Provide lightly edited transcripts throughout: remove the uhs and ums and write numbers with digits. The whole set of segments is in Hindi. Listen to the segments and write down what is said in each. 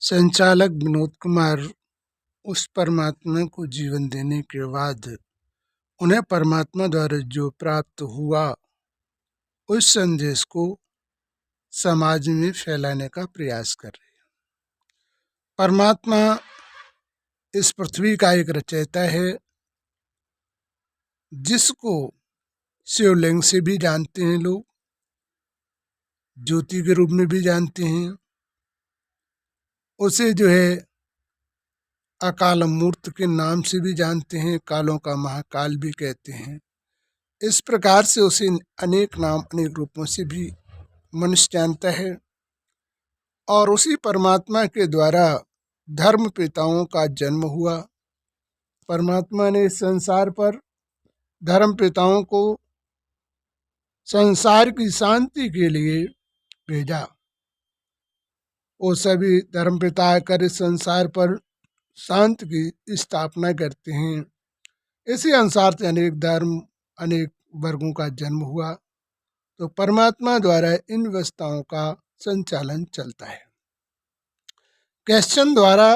संचालक विनोद कुमार उस परमात्मा को जीवन देने के बाद उन्हें परमात्मा द्वारा जो प्राप्त हुआ उस संदेश को समाज में फैलाने का प्रयास कर रहे हैं। परमात्मा इस पृथ्वी का एक रचयिता है जिसको शिवलिंग से भी जानते हैं लोग, ज्योति के रूप में भी जानते हैं, उसे जो है अकाल मूर्त के नाम से भी जानते हैं, कालों का महाकाल भी कहते हैं। इस प्रकार से उसे अनेक नाम अनेक रूपों से भी मनुष्य जानता है। और उसी परमात्मा के द्वारा धर्म पिताओं का जन्म हुआ। परमात्मा ने इस संसार पर धर्म पिताओं को संसार की शांति के लिए भेजा। वो सभी धर्म पिता आकर इस संसार पर शांति की स्थापना करते हैं। इसी अनुसार से अनेक धर्म अनेक वर्गों का जन्म हुआ। तो परमात्मा द्वारा इन व्यवस्थाओं का संचालन चलता है। क्रिश्चियन द्वारा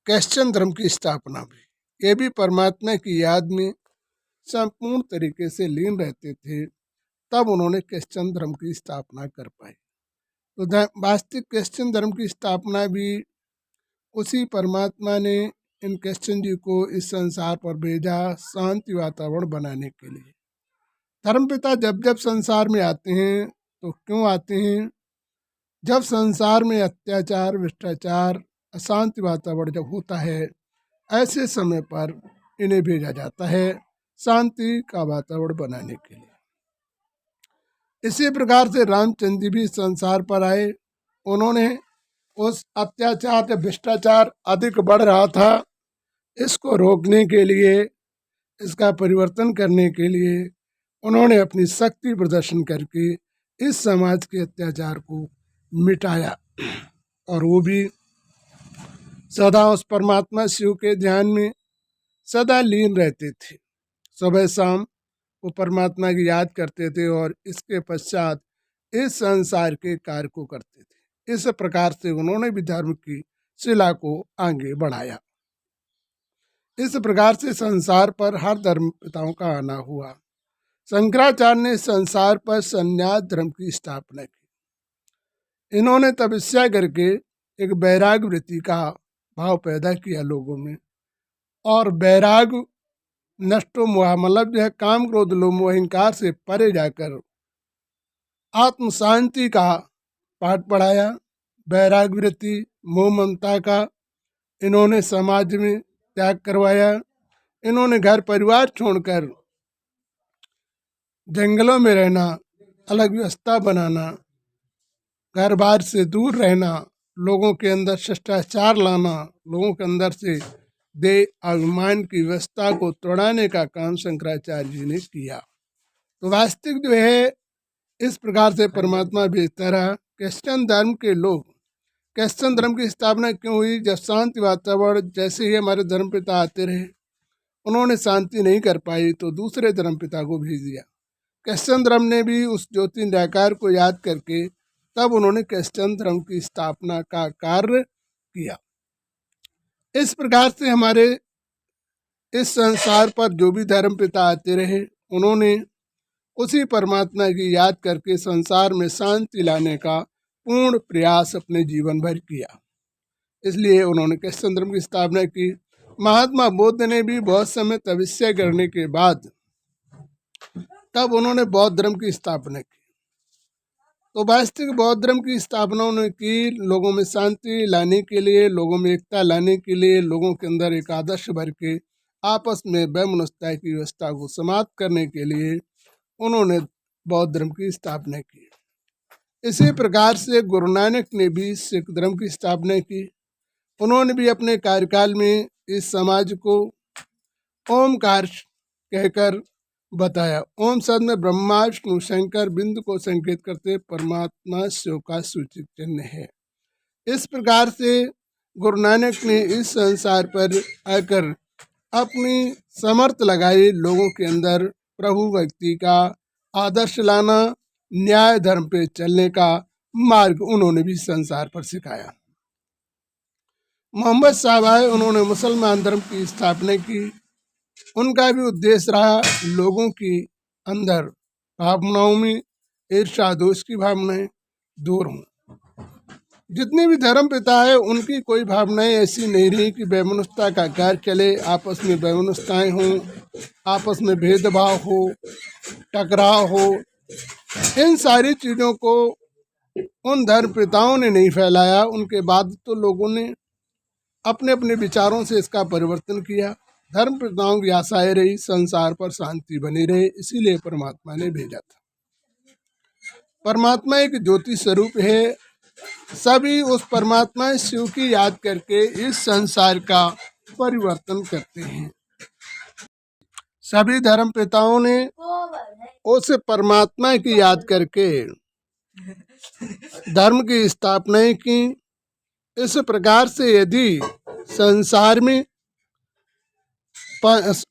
क्रिश्चियन धर्म की स्थापना भी, ये भी परमात्मा की याद में संपूर्ण तरीके से लीन रहते थे, तब उन्होंने क्रिश्चियन धर्म की स्थापना कर पाई। तो वास्तविक क्रिश्चियन धर्म की स्थापना भी उसी परमात्मा ने इन क्रिश्चियन जी को इस संसार पर भेजा शांति वातावरण बनाने के लिए। धर्मपिता जब जब संसार में आते हैं तो क्यों आते हैं? जब संसार में अत्याचार, भ्रष्टाचार, अशांति वातावरण जब होता है, ऐसे समय पर इन्हें भेजा जाता है शांति का वातावरण बनाने के लिए। इसी प्रकार से रामचंद्र जी भी संसार पर आए। उन्होंने उस अत्याचार या भ्रष्टाचार अधिक बढ़ रहा था, इसको रोकने के लिए, इसका परिवर्तन करने के लिए उन्होंने अपनी शक्ति प्रदर्शन करके इस समाज के अत्याचार को मिटाया। और वो भी सदा उस परमात्मा शिव के ध्यान में सदा लीन रहते थे। सुबह शाम वो परमात्मा की याद करते थे और इसके पश्चात इस संसार के कार्य को करते थे। इस प्रकार से उन्होंने भी धर्म की शिला को आगे बढ़ाया। इस प्रकार से संसार पर हर धर्म पिताओं का आना हुआ। शंकराचार्य ने संसार पर संन्यास धर्म की स्थापना की। इन्होंने तपस्या करके एक वैराग वृत्ति का भाव पैदा किया लोगों में। और वैराग नष्टो मोह, मतलब जो है काम क्रोध लोभ मोह अहंकार से परे जाकर आत्म शांति का पाठ पढ़ाया। वैराग वृत्ति मोह ममता का इन्होंने समाज में त्याग करवाया। इन्होंने घर परिवार छोड़कर जंगलों में रहना, अलग व्यवस्था बनाना, घर बार से दूर रहना, लोगों के अंदर शिष्टाचार लाना, लोगों के अंदर से दे अभिमान की व्यवस्था को तोड़ाने का काम शंकराचार्य जी ने किया। तो वास्तविक जो है इस प्रकार से परमात्मा भेजता रहा। क्रिश्चियन धर्म के लोग, क्रिश्चियन धर्म की स्थापना क्यों हुई? जब शांति वातावरण, जैसे ही हमारे धर्म पिता आते रहे, उन्होंने शांति नहीं कर पाई तो दूसरे धर्म पिता को भेज दिया। क्रिश्चियन धर्म ने भी उस ज्योति निराकार को याद करके तब उन्होंने क्रिश्चियन धर्म की स्थापना का कार्य किया। इस प्रकार से हमारे इस संसार पर जो भी धर्म पिता आते रहे, उन्होंने उसी परमात्मा की याद करके संसार में शांति लाने का पूर्ण प्रयास अपने जीवन भर किया। इसलिए उन्होंने क्रिश्चियन धर्म की स्थापना की। महात्मा बुद्ध ने भी बहुत समय तपस्या करने के बाद तब उन्होंने बौद्ध धर्म की स्थापना की। तो वास्तविक बौद्ध धर्म की स्थापना उन्होंने की लोगों में शांति लाने के लिए, लोगों में एकता लाने के लिए, लोगों के अंदर एक आदर्श भर के आपस में वैमनस्यता की व्यवस्था को समाप्त करने के लिए उन्होंने बौद्ध धर्म की स्थापना की। इसी प्रकार से गुरु नानक ने भी सिख धर्म की स्थापना की। उन्होंने भी अपने कार्यकाल में इस समाज को ओमकार कहकर बताया। ओम शब्द में ब्रह्मा विष्णु शंकर बिंदु को संकेत करते परमात्मा शिव का सूचक चिन्ह है। इस प्रकार से गुरु नानक ने इस संसार पर आकर अपनी समर्थ लगाई, लोगों के अंदर प्रभु भक्ति का आदर्श लाना, न्याय धर्म पे चलने का मार्ग उन्होंने भी संसार पर सिखाया। मोहम्मद साहब आए, उन्होंने मुसलमान धर्म की स्थापना की। उनका भी उद्देश्य रहा लोगों की अंदर भावनाओं में ईर्ष्या दोष की भावनाएं दूर हों। जितने भी धर्म पिता है उनकी कोई भावनाएं ऐसी नहीं रही कि वैमनस्यता का कार्य चले, आपस में वैमनस्यताएं हों, आपस में भेदभाव हो, टकराव हो। इन सारी चीज़ों को उन धर्म पिताओं ने नहीं फैलाया। उनके बाद तो लोगों ने अपने अपने विचारों से इसका परिवर्तन किया। धर्म पिताओं की आशाएं रही संसार पर शांति बनी रहे, इसीलिए परमात्मा ने भेजा था। परमात्मा एक ज्योति स्वरूप है। सभी उस परमात्मा शिव की याद करके इस संसार का परिवर्तन करते हैं। सभी धर्म पिताओं ने उस परमात्मा की याद करके धर्म की स्थापनाएं की। इस प्रकार से यदि संसार में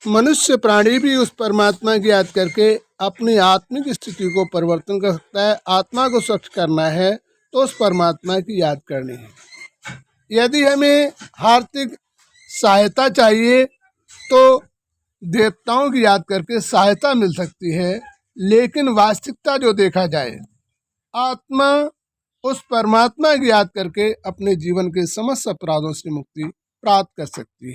मनुष्य प्राणी भी उस परमात्मा की याद करके अपनी आत्मिक स्थिति को परिवर्तन कर सकता है। आत्मा को स्वच्छ करना है तो उस परमात्मा की याद करनी है। यदि हमें आर्थिक सहायता चाहिए तो देवताओं की याद करके सहायता मिल सकती है, लेकिन वास्तविकता जो देखा जाए, आत्मा उस परमात्मा की याद करके अपने जीवन के समस्त अपराधों से मुक्ति प्राप्त कर सकती है।